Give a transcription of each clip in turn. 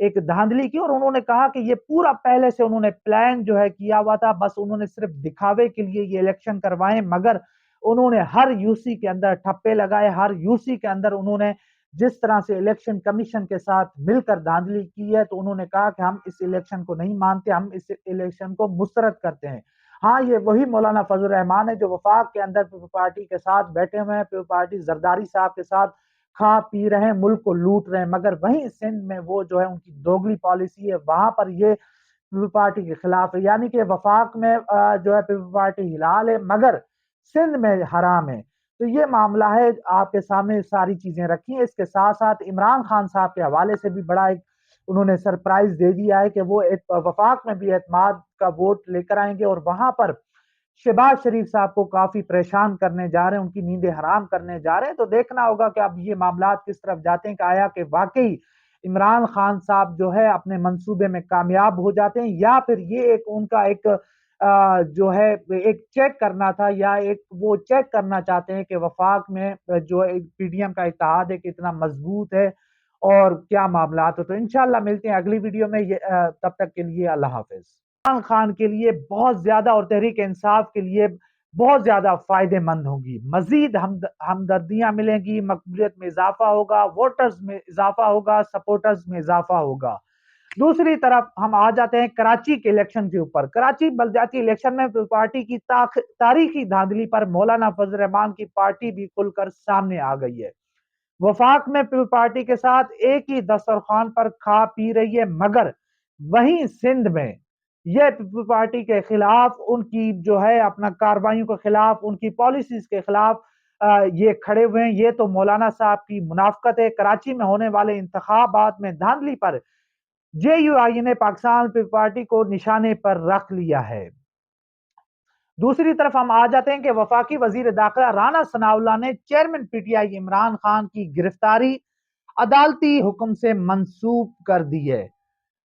ایک دھاندلی کی اور انہوں نے کہا کہ یہ پورا پہلے سے انہوں نے پلان جو ہے کیا ہوا تھا، بس انہوں نے صرف دکھاوے کے لیے یہ الیکشن کروائے، مگر انہوں نے ہر یوسی کے اندر ٹھپے لگائے، ہر یوسی کے اندر انہوں نے جس طرح سے الیکشن کمیشن کے ساتھ مل کر دھاندلی کی ہے، تو انہوں نے کہا کہ ہم اس الیکشن کو نہیں مانتے، ہم اس الیکشن کو مسترد کرتے ہیں۔ ہاں، یہ وہی مولانا فضل الرحمان ہے جو وفاق کے اندر پیپل پارٹی کے ساتھ بیٹھے ہوئے ہیں، پیپل پارٹی زرداری صاحب کے ساتھ کھا پی رہے ہیں، ملک کو لوٹ رہے ہیں، مگر وہیں سندھ میں وہ جو ہے ان کی دوگلی پالیسی ہے، وہاں پر یہ پیپل پارٹی کے خلاف ہے، یعنی کہ وفاق میں جو ہے پیپل پارٹی حلال ہے مگر سندھ میں حرام ہے۔ تو یہ معاملہ ہے، آپ کے سامنے ساری چیزیں رکھی ہیں۔ اس کے ساتھ ساتھ عمران خان صاحب کے حوالے سے بھی بڑا ایک انہوں نے سرپرائز دے دیا ہے کہ وہ وفاق میں بھی اعتماد کا ووٹ لے کر آئیں گے اور وہاں پر شہباز شریف صاحب کو کافی پریشان کرنے جا رہے ہیں، ان کی نیندیں حرام کرنے جا رہے ہیں۔ تو دیکھنا ہوگا کہ اب یہ معاملات کس طرف جاتے ہیں، کہ آیا کہ واقعی عمران خان صاحب جو ہے اپنے منصوبے میں کامیاب ہو جاتے ہیں، یا پھر یہ ایک ان کا ایک جو ہے ایک چیک کرنا تھا، یا ایک وہ چیک کرنا چاہتے ہیں کہ وفاق میں جو پی ڈی ایم کا اتحاد ہے کتنا مضبوط ہے اور کیا معاملات ہو۔ تو انشاءاللہ ملتے ہیں اگلی ویڈیو میں، تب تک کے لیے اللہ حافظ۔ عمران خان کے لیے بہت زیادہ اور تحریک انصاف کے لیے بہت زیادہ فائدے مند ہوں گی، مزید ہمدردیاں ملیں گی، مقبولیت میں اضافہ ہوگا، ووٹرز میں اضافہ ہوگا، سپورٹرز میں اضافہ ہوگا۔ دوسری طرف ہم آ جاتے ہیں کراچی کے الیکشن کے اوپر۔ کراچی بلدیاتی الیکشن میں پارٹی کی تاریخی دھاندلی پر مولانا فضل الرحمان کی پارٹی بھی کھل کر سامنے آ گئی ہے۔ وفاق میں پیپل پارٹی کے ساتھ ایک ہی دسترخوان پر کھا پی رہی ہے، مگر وہیں سندھ میں یہ پیپل پارٹی کے خلاف، ان کی جو ہے اپنا کارروائیوں کے خلاف، ان کی پالیسیز کے خلاف یہ کھڑے ہوئے ہیں۔ یہ تو مولانا صاحب کی منافقت ہے۔ کراچی میں ہونے والے انتخابات میں دھاندلی پر جے یو آئی نے پاکستان پیپل پارٹی کو نشانے پر رکھ لیا ہے۔ دوسری طرف ہم آ جاتے ہیں کہ وفاقی وزیر داخلہ رانا ثناءاللہ نے chairman P T I Imran Khan کی گرفتاری عدالتی حکم سے منسوخ کر دی ہے۔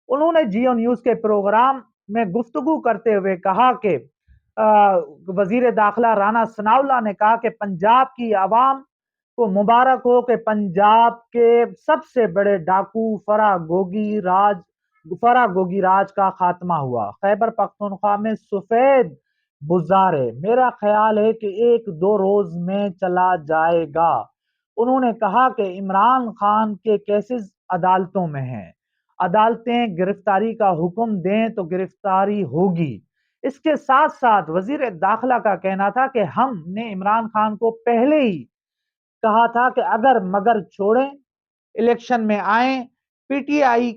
انہوں نے جیو نیوز کے پروگرام میں گفتگو کرتے ہوئے کہا کہ وزیر داخلہ رانا ثناءاللہ نے کہا کہ پنجاب کی عوام کو مبارک ہو کہ پنجاب کے سب سے بڑے ڈاکو فرا گوگی راج کا خاتمہ ہوا۔ خیبر پختونخوا میں سفید بزار ہے، میرا خیال ہے کہ ایک دو روز میں چلا جائے گا۔ انہوں نے کہا کہ عمران خان کے کیسز عدالتوں میں ہیں، عدالتیں گرفتاری کا حکم دیں تو گرفتاری ہوگی۔ اس کے ساتھ ساتھ وزیر داخلہ کا کہنا تھا کہ ہم نے عمران خان کو پہلے ہی کہا تھا کہ اگر مگر چھوڑیں، الیکشن میں آئیں۔ پی ٹی آئی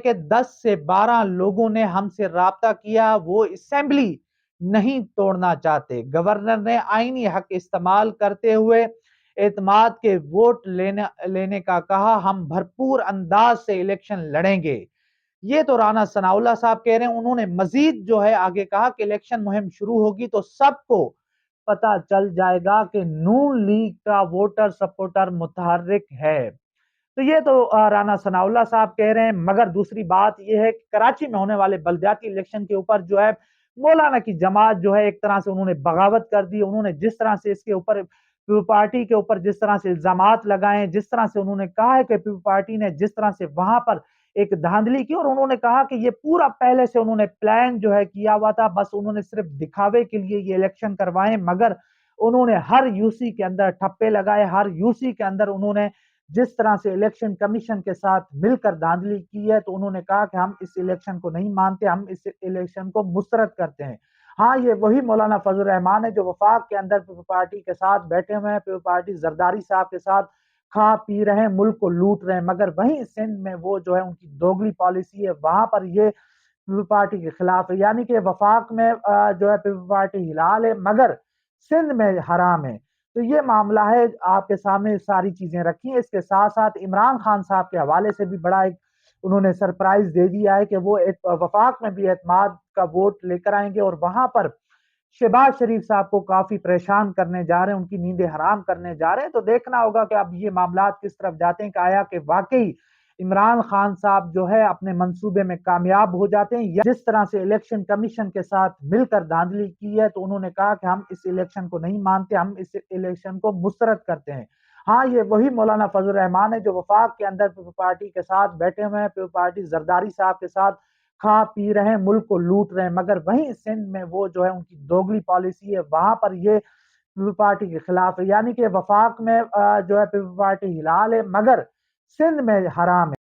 کے 10 سے 12 لوگوں نے ہم سے رابطہ کیا، وہ اسمبلی نہیں توڑنا چاہتے۔ گورنر نے آئینی حق استعمال کرتے ہوئے اعتماد کے ووٹ لینے کا کہا، ہم بھرپور انداز سے الیکشن لڑیں گے۔ یہ تو رانا ثناءاللہ صاحب کہہ رہے ہیں۔ انہوں نے مزید جو ہے آگے کہا کہ الیکشن مہم شروع ہوگی تو سب کو پتا چل جائے گا کہ نون لیگ کا ووٹر سپورٹر متحرک ہے۔ تو یہ تو رانا ثناءاللہ صاحب کہہ رہے ہیں، مگر دوسری بات یہ ہے کہ کراچی میں ہونے والے بلدیاتی الیکشن کے اوپر جو ہے مولانا کی جماعت جو ہے ایک طرح سے انہوں نے بغاوت کر دی۔ انہوں نے جس طرح سے اس کے اوپر پیپل پارٹی کے اوپر جس طرح سے الزامات لگائے، جس طرح سے انہوں نے کہا ہے کہ پیپل پارٹی نے جس طرح سے وہاں پر ایک دھاندلی کی، اور انہوں نے کہا کہ یہ پورا پہلے سے انہوں نے پلان جو ہے کیا ہوا تھا، بس انہوں نے صرف دکھاوے کے لیے یہ الیکشن کروائے، مگر انہوں نے ہر یوسی کے اندر ٹھپے لگائے، ہر یوسی کے اندر انہوں نے جس طرح سے الیکشن کمیشن کے ساتھ مل کر دھاندلی کی ہے، تو انہوں نے کہا کہ ہم اس الیکشن کو نہیں مانتے، ہم اس الیکشن کو مسترد کرتے ہیں۔ ہاں، یہ وہی مولانا فضل الرحمان ہے جو وفاق کے اندر پیپل پارٹی کے ساتھ بیٹھے ہوئے ہیں، پیپل پارٹی زرداری صاحب کے ساتھ کھا پی رہے ہیں، ملک کو لوٹ رہے ہیں، مگر وہیں سندھ میں وہ جو ہے ان کی دوگلی پالیسی ہے، وہاں پر یہ پیپل پارٹی کے خلاف ہے، یعنی کہ وفاق میں جو ہے پیپل پارٹی حلال ہے مگر سندھ میں حرام ہے۔ تو یہ معاملہ ہے، آپ کے سامنے ساری چیزیں رکھی ہیں۔ اس کے ساتھ ساتھ عمران خان صاحب کے حوالے سے بھی بڑا ایک انہوں نے سرپرائز دے دیا ہے کہ وہ وفاق میں بھی اعتماد کا ووٹ لے کر آئیں گے اور وہاں پر شہباز شریف صاحب کو کافی پریشان کرنے جا رہے ہیں، ان کی نیندیں حرام کرنے جا رہے ہیں۔ تو دیکھنا ہوگا کہ اب یہ معاملات کس طرف جاتے ہیں، کہ آیا کہ واقعی عمران خان صاحب جو ہے اپنے منصوبے میں کامیاب ہو جاتے ہیں، یا جس طرح سے الیکشن کمیشن کے ساتھ مل کر دھاندلی کی ہے، تو انہوں نے کہا کہ ہم اس الیکشن کو نہیں مانتے، ہم اس الیکشن کو مسترد کرتے ہیں۔ ہاں یہ وہی مولانا فضل الرحمان ہے جو وفاق کے اندر پیپل پارٹی کے ساتھ بیٹھے ہوئے ہیں، پیپل پارٹی زرداری صاحب کے ساتھ کھا پی رہے ہیں، ملک کو لوٹ رہے ہیں، مگر وہیں سندھ میں وہ جو ہے ان کی دوگلی پالیسی ہے، وہاں پر یہ پیپل پارٹی کے خلاف ہے، یعنی کہ وفاق میں جو ہے پیپل پارٹی ہلال ہے، مگر سندھ میں حرام ہے۔